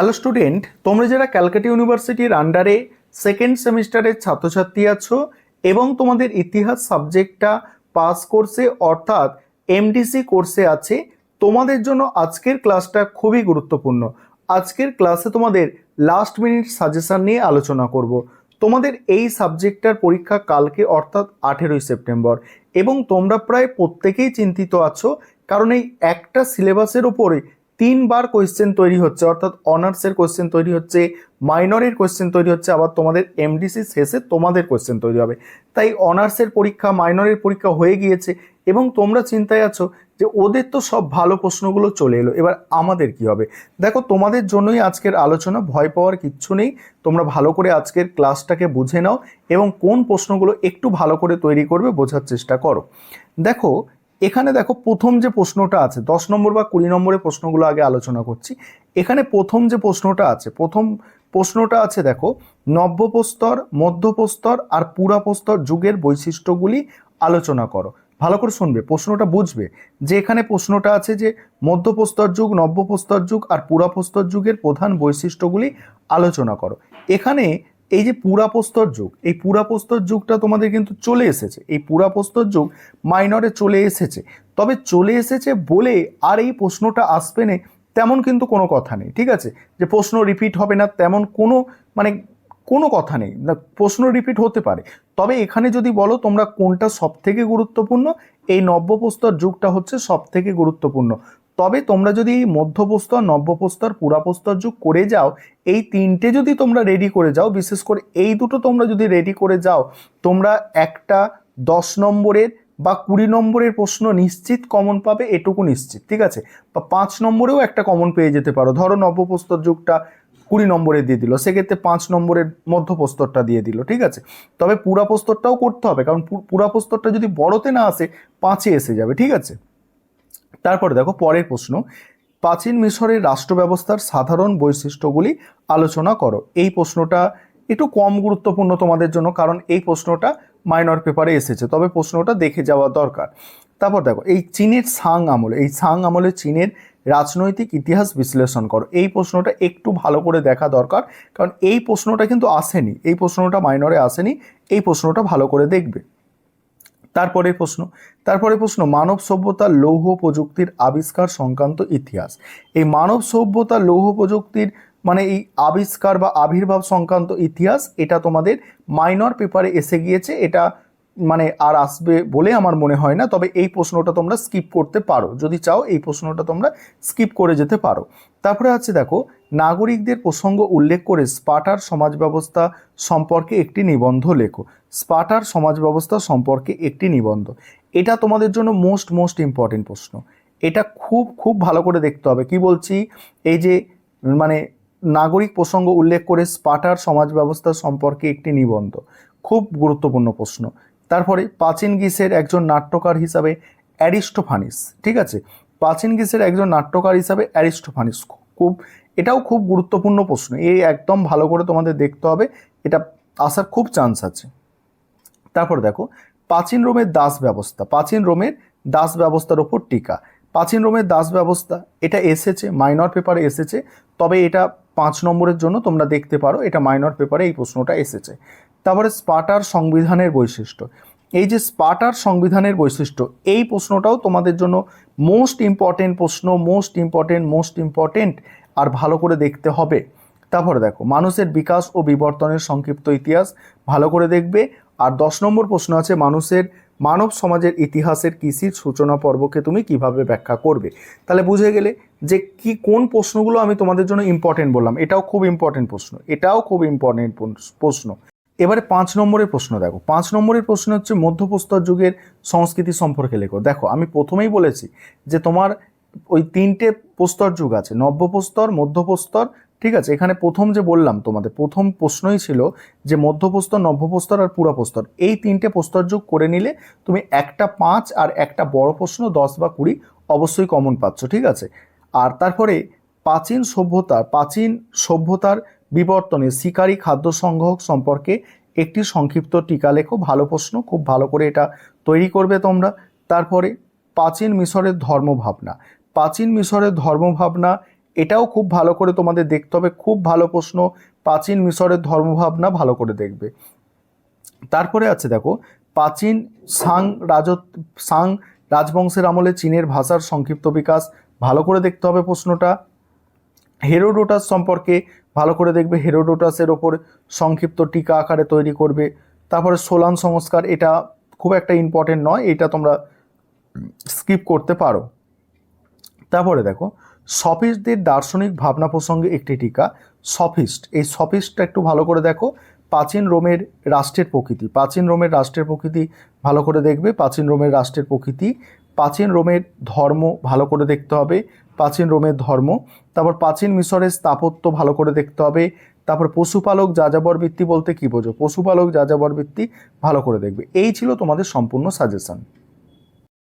Hello student, তোমরা যারা ক্যালকাটা ইউনিভার্সিটির আন্ডারে সেকেন্ড সেমিস্টারের ছাত্রছাত্রী আছো এবং তোমাদের ইতিহাস সাবজেক্টটা পাস কোর্সে অর্থাৎ এমডিসি কোর্সে আছে, তোমাদের জন্য আজকের ক্লাসটা খুবই গুরুত্বপূর্ণ। আজকের ক্লাসে তোমাদের লাস্ট মিনিট সাজেশন নিয়ে আলোচনা করব। তোমাদের এই সাবজেক্টটার পরীক্ষা কালকে অর্থাৎ 18ই সেপ্টেম্বর এবং তোমরা প্রায় প্রত্যেকেই চিন্তিত আছো, কারণ এই একটা সিলেবাসের ওপরে 3বার কোয়েশ্চেন তৈরি হচ্ছে, অর্থাৎ অনার্সের কোয়েশ্চেন তৈরি হচ্ছে, মাইনরের কোয়েশ্চেন তৈরি হচ্ছে, আবার তোমাদের এমডিসি শেষে তোমাদের কোয়েশ্চেন তৈরি হবে। তাই অনার্সের পরীক্ষা, মাইনরের পরীক্ষা হয়ে গিয়েছে এবং তোমরা চিন্তায় আছো যে ওদের তো সব ভালো প্রশ্নগুলো চলে এলো, এবার আমাদের কি হবে। দেখো, তোমাদের জন্যই আজকের আলোচনা, ভয় পাওয়ার কিচ্ছু নেই। তোমরা ভালো করে আজকের ক্লাসটাকে বুঝে নাও এবং কোন প্রশ্নগুলো একটু ভালো করে তৈরি করবে বোঝার চেষ্টা করো। দেখো, এখানে দেখো প্রথম যে প্রশ্নটা আছে, 10 নম্বর বা 20 নম্বরের প্রশ্নগুলো আগে আলোচনা করছি। এখানে প্রথম যে প্রশ্নটা আছে, দেখো, নব্যপ্রস্তর, মধ্যপ্রস্তর আর পুরাপ্রস্তর যুগের বৈশিষ্ট্যগুলি আলোচনা করো। ভালো করে শুনবে, প্রশ্নটা বুঝবে যে এখানে প্রশ্নটা আছে যে মধ্যপ্রস্তর যুগ, নব্যপ্রস্তর যুগ আর পুরাপ্রস্তর যুগের প্রধান বৈশিষ্ট্যগুলি আলোচনা করো। এখানে এই যে পুরাপ্রস্তর যুগ, এই পুরাপ্রস্তর যুগটা তোমাদের কিন্তু চলে এসেছে, এই পুরাপ্রস্তর যুগ মাইনরে চলে এসেছে। তবে চলে এসেছে বলে আর এই প্রশ্নটা আসবে না তেমন কিন্তু কোনো কথা নেই, ঠিক আছে? যে প্রশ্ন রিপিট হবে না তেমন কোনো কথা নেই, না, প্রশ্ন রিপিট হতে পারে। তবে এখানে যদি বলো তোমরা কোনটা সব থেকে গুরুত্বপূর্ণ, এই নব্যপ্রস্তর যুগটা হচ্ছে সব থেকে গুরুত্বপূর্ণ। তবে তোমরা যদি এই মধ্যপ্রস্তর, নব্যপ্রস্তর, পুরাপ্রস্তর যুগ করে যাও, এই তিনটে যদি তোমরা রেডি করে যাও, বিশেষ করে এই দুটো তোমরা যদি রেডি করে যাও, তোমরা একটা 10 নম্বরের বা 20 নম্বরের প্রশ্ন নিশ্চিত কমন পাবে, এটুকু নিশ্চিত, ঠিক আছে? বা 5 নম্বরেও একটা কমন পেয়ে যেতে পারো। ধরো নব্যপ্রস্তর যুগটা 20 নম্বরে দিয়ে দিল, সেক্ষেত্রে 5 নম্বরের মধ্যপ্রস্তরটা দিয়ে দিল, ঠিক আছে? তবে পুরাপ্রস্তরটাও করতে হবে, কারণ পুরাপ্রস্তরটা যদি বড়তে না আসে 5-এ এসে যাবে, ঠিক আছে? তারপরে দেখো পরের প্রশ্ন, প্রাচীন মিশরের রাষ্ট্র ব্যবস্থার সাধারণ বৈশিষ্ট্যগুলি আলোচনা করো। এই প্রশ্নটা একটু কম গুরুত্বপূর্ণ তোমাদের জন্য, কারণ এই প্রশ্নটা মাইনর পেপারে এসেছে, তবে প্রশ্নটা দেখে যাওয়া দরকার। তারপর দেখো, এই চীনের সাং আমলে চীনের রাজনৈতিক ইতিহাস বিশ্লেষণ করো। এই প্রশ্নটা একটু ভালো করে দেখা দরকার, কারণ এই প্রশ্নটা কিন্তু আসেনি, এই প্রশ্নটা মাইনরে আসেনি, এই প্রশ্নটা ভালো করে দেখবে। তারপরে প্রশ্ন মানব সভ্যতার লৌহ প্রযুক্তির আবিষ্কার সংক্রান্ত ইতিহাস। এই মানব সভ্যতার লৌহ প্রযুক্তির মানে এই আবিষ্কার বা আবির্ভাব সংক্রান্ত ইতিহাস, এটা তোমাদের মাইনর পেপারে এসে গিয়েছে, এটা মানে আর আসবে বলে আমার মনে হয় না। তবে এই প্রশ্নটা তোমরা স্কিপ করতে পারো, যদি চাও এই প্রশ্নটা তোমরা স্কিপ করে যেতে পারো। তারপরে আছে দেখো, নাগরিকদের প্রসঙ্গ উল্লেখ করে স্পার্টার সমাজ ব্যবস্থা সম্পর্কে একটি নিবন্ধ লেখো। স্পার্টার সমাজ ব্যবস্থা সম্পর্কে একটি নিবন্ধ, এটা তোমাদের জন্য মোস্ট ইম্পর্টেন্ট প্রশ্ন। এটা খুব খুব ভালো করে দেখতে হবে। কি বলছি, এই যে মানে নাগরিক প্রসঙ্গ উল্লেখ করে স্পার্টার সমাজ ব্যবস্থা সম্পর্কে একটি নিবন্ধ, খুব গুরুত্বপূর্ণ প্রশ্ন। তারপরে প্রাচীন গ্রিসের একজন নাট্যকার হিসাবে অ্যারিস্টোফানিস, ঠিক আছে? প্রাচীন গ্রিসের একজন নাট্যকার হিসাবে অ্যারিস্টোফানিস, এটাও খুব গুরুত্বপূর্ণ প্রশ্ন। এই একদম ভালো করে তোমাদের দেখতে হবে, এটা আসার খুব চান্স আছে। তারপর দেখো, প্রাচীন রোমের দাস ব্যবস্থার ওপর টিকা। প্রাচীন রোমের দাস ব্যবস্থা, এটা এসেছে মাইনর পেপারে এসেছে, তবে এটা 5 নম্বরের জন্য তোমরা দেখতে পারো, এটা মাইনর পেপারে এই প্রশ্নটা এসেছে। তারপরে স্পার্টার সংবিধানের বৈশিষ্ট্য, এই যে স্পার্টার সংবিধানের বৈশিষ্ট্য, এই প্রশ্নটাও তোমাদের জন্য মোস্ট ইম্পর্টেন্ট প্রশ্ন, মোস্ট ইম্পর্টেন্ট, আর ভালো করে দেখতে হবে। তারপরে দেখো, মানুষের বিকাশ ও বিবর্তনের সংক্ষিপ্ত ইতিহাস, ভালো করে দেখবে। আর 10 নম্বর প্রশ্ন আছে, মানব সমাজের ইতিহাসের কৃষির সূচনা পর্বকে তুমি কিভাবে ব্যাখ্যা করবে। তাহলে বুঝে গেলে যে কোন প্রশ্নগুলো আমি তোমাদের জন্য ইম্পর্টেন্ট বললাম। এটাও খুব ইম্পর্টেন্ট প্রশ্ন। এবারে 5 নম্বরের প্রশ্ন দেখো, 5 নম্বরের প্রশ্ন হচ্ছে মধ্যপ্রস্তর যুগের সংস্কৃতি সম্পর্কে লেখো। দেখো, আমি প্রথমেই বলেছি যে তোমার ওই 3টে প্রস্তর যুগ আছে, নব্যপ্রস্তর, মধ্যপ্রস্তর, ঠিক আছে? এখানে প্রথম যে বললাম তোমাদের, প্রথম প্রশ্নই ছিল যে মধ্যপ্রস্তর, নব্যপ্রস্তর আর পুরাপ্রস্তর, এই 3টে প্রস্তর যুগ করে নিলে তুমি একটা 5 আর একটা বড় প্রশ্ন 10 বা 20 অবশ্যই কমন পাচ্ছ, ঠিক আছে? আর তারপরে প্রাচীন সভ্যতার বিবর্তনে শিকারী খাদ্য সংগ্রহ সম্পর্কে একটি সংক্ষিপ্ত টিকা লেখো। ভালো প্রশ্ন, খুব ভালো করে এটা তৈরি করবে তোমরা। তারপরে প্রাচীন মিশরের ধর্মভাবনা, এটাও খুব ভালো করে তোমাদের দেখতে হবে, খুব ভালো প্রশ্ন। প্রাচীন মিশরের ধর্মভাবনা ভালো করে দেখবে। তারপরে আছে দেখো, প্রাচীন সাং রাজবংশের আমলে চীনের ভাষার সংক্ষিপ্ত বিকাশ, ভালো করে দেখতে হবে প্রশ্নটা। হেরোডোটাস সম্পর্কে ভালো করে দেখবে, হেরোডোটাসের ওপর সংক্ষিপ্ত টিকা আকারে তৈরি করবে। তারপরে সোলান সংস্কার, এটা খুব একটা ইম্পর্টেন্ট নয়, এটা তোমরা স্কিপ করতে পারো। তারপরে দেখো, সফিস্টদের দার্শনিক ভাবনা প্রসঙ্গে একটি টিকা। সফিস্ট, এই সফিস্টটা একটু ভালো করে দেখো। প্রাচীন রোমের রাষ্ট্রের প্রকৃতি, প্রাচীন রোমের রাষ্ট্রের প্রকৃতি ভালো করে দেখবে। প্রাচীন রোমের রাষ্ট্রের প্রকৃতি, প্রাচীন রোমের ধর্ম ভালো করে দেখতে হবে, প্রাচীন রোমের ধর্ম। তারপর প্রাচীন মিশরের স্থাপত্য ভালো করে দেখতে হবে। তারপর পশুপালক যাযাবর বৃত্তি বলতে কি বোঝো, পশুপালক যাযাবর বৃত্তি ভালো করে দেখবে। এই ছিল তোমাদের সম্পূর্ণ সাজেশন।